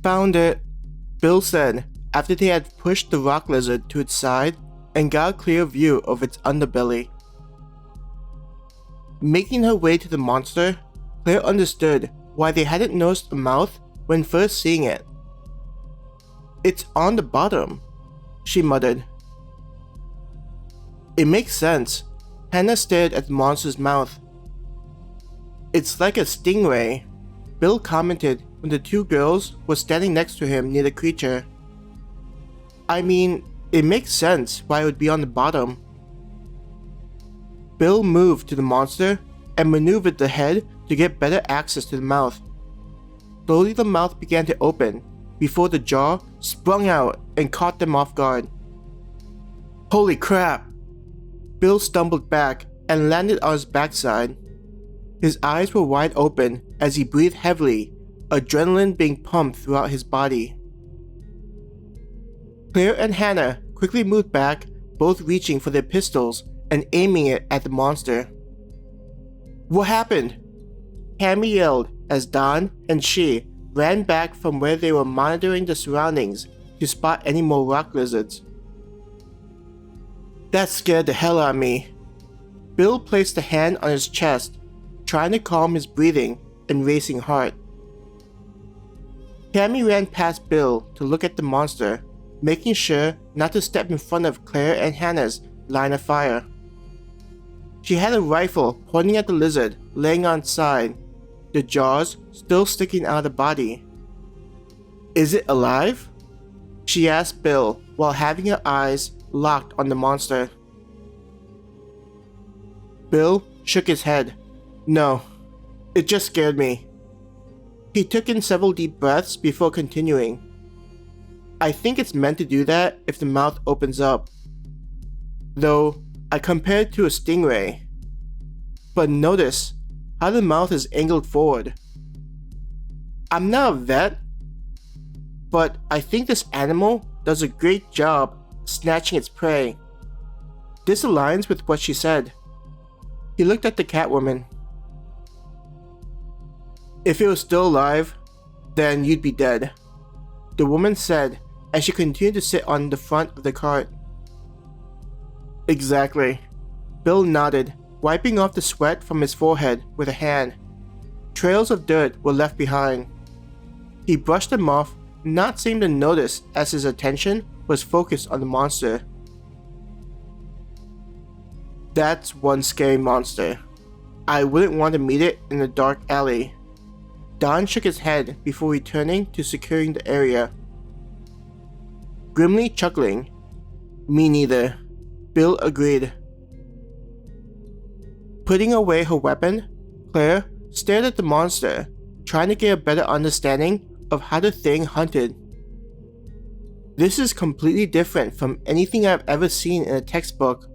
Found it, Bill said after they had pushed the rock lizard to its side and got a clear view of its underbelly. Making her way to the monster, Claire understood why they hadn't noticed a mouth when first seeing it. "It's on the bottom," she muttered. "It makes sense." Hannah stared at the monster's mouth. "It's like a stingray," Bill commented when the two girls were standing next to him near the creature. "I mean, it makes sense why it would be on the bottom." Bill moved to the monster and maneuvered the head to get better access to the mouth. Slowly the mouth began to open before the jaw sprung out and caught them off guard. "Holy crap!" Bill stumbled back and landed on his backside. His eyes were wide open as he breathed heavily, adrenaline being pumped throughout his body. Claire and Hannah quickly moved back, both reaching for their pistols and aiming it at the monster. "What happened?" Cammy yelled as Don and she ran back from where they were monitoring the surroundings to spot any more rock lizards. "That scared the hell out of me." Bill placed a hand on his chest, trying to calm his breathing and racing heart. Cammy ran past Bill to look at the monster, making sure not to step in front of Claire and Hannah's line of fire. She had a rifle pointing at the lizard laying on its side, the jaws still sticking out of the body. "Is it alive?" she asked Bill while having her eyes locked on the monster. Bill shook his head. "No, it just scared me." He took in several deep breaths before continuing. "I think it's meant to do that if the mouth opens up. Though, I compared it to a stingray. But notice how the mouth is angled forward. I'm not a vet, but I think this animal does a great job snatching its prey." This aligns with what she said. He looked at the Catwoman. "If it was still alive, then you'd be dead," the woman said as she continued to sit on the front of the cart. "Exactly." Bill nodded, wiping off the sweat from his forehead with a hand. Trails of dirt were left behind. He brushed them off, not seeming to notice as his attention was focused on the monster. "That's one scary monster. I wouldn't want to meet it in a dark alley." Don shook his head before returning to securing the area. Grimly chuckling, "Me neither," Bill agreed. Putting away her weapon, Claire stared at the monster, trying to get a better understanding of how the thing hunted. "This is completely different from anything I've ever seen in a textbook.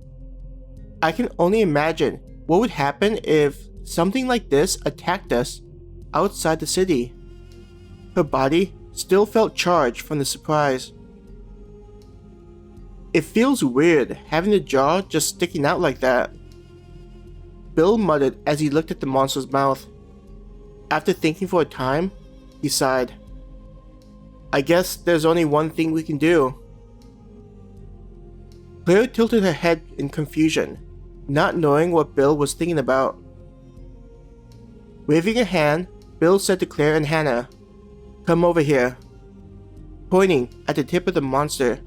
I can only imagine what would happen if something like this attacked us outside the city." Her body still felt charged from the surprise. "It feels weird having the jaw just sticking out like that," Bill muttered as he looked at the monster's mouth. After thinking for a time, he sighed. "I guess there's only one thing we can do." Claire tilted her head in confusion, not knowing what Bill was thinking about. Waving a hand, Bill said to Claire and Hannah, "Come over here," pointing at the tip of the monster.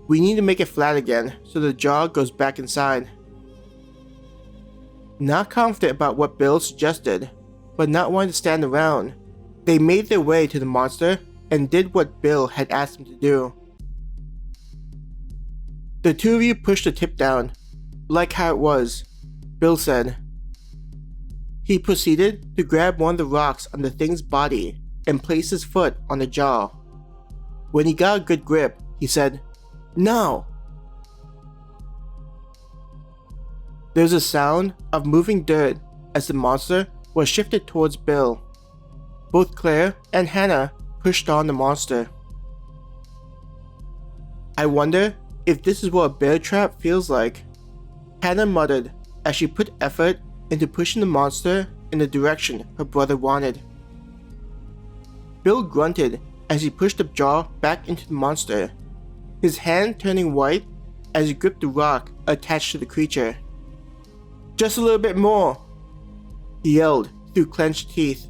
"We need to make it flat again so the jaw goes back inside." Not confident about what Bill suggested, but not wanting to stand around, they made their way to the monster and did what Bill had asked them to do. "The two of you pushed the tip down, like how it was," Bill said. He proceeded to grab one of the rocks on the thing's body and place his foot on the jaw. When he got a good grip, he said, "Now!" There was a sound of moving dirt as the monster was shifted towards Bill. Both Claire and Hannah pushed on the monster. "I wonder if this is what a bear trap feels like," Hannah muttered as she put effort into pushing the monster in the direction her brother wanted. Bill grunted as he pushed the jaw back into the monster, his hand turning white as he gripped the rock attached to the creature. "Just a little bit more," he yelled through clenched teeth.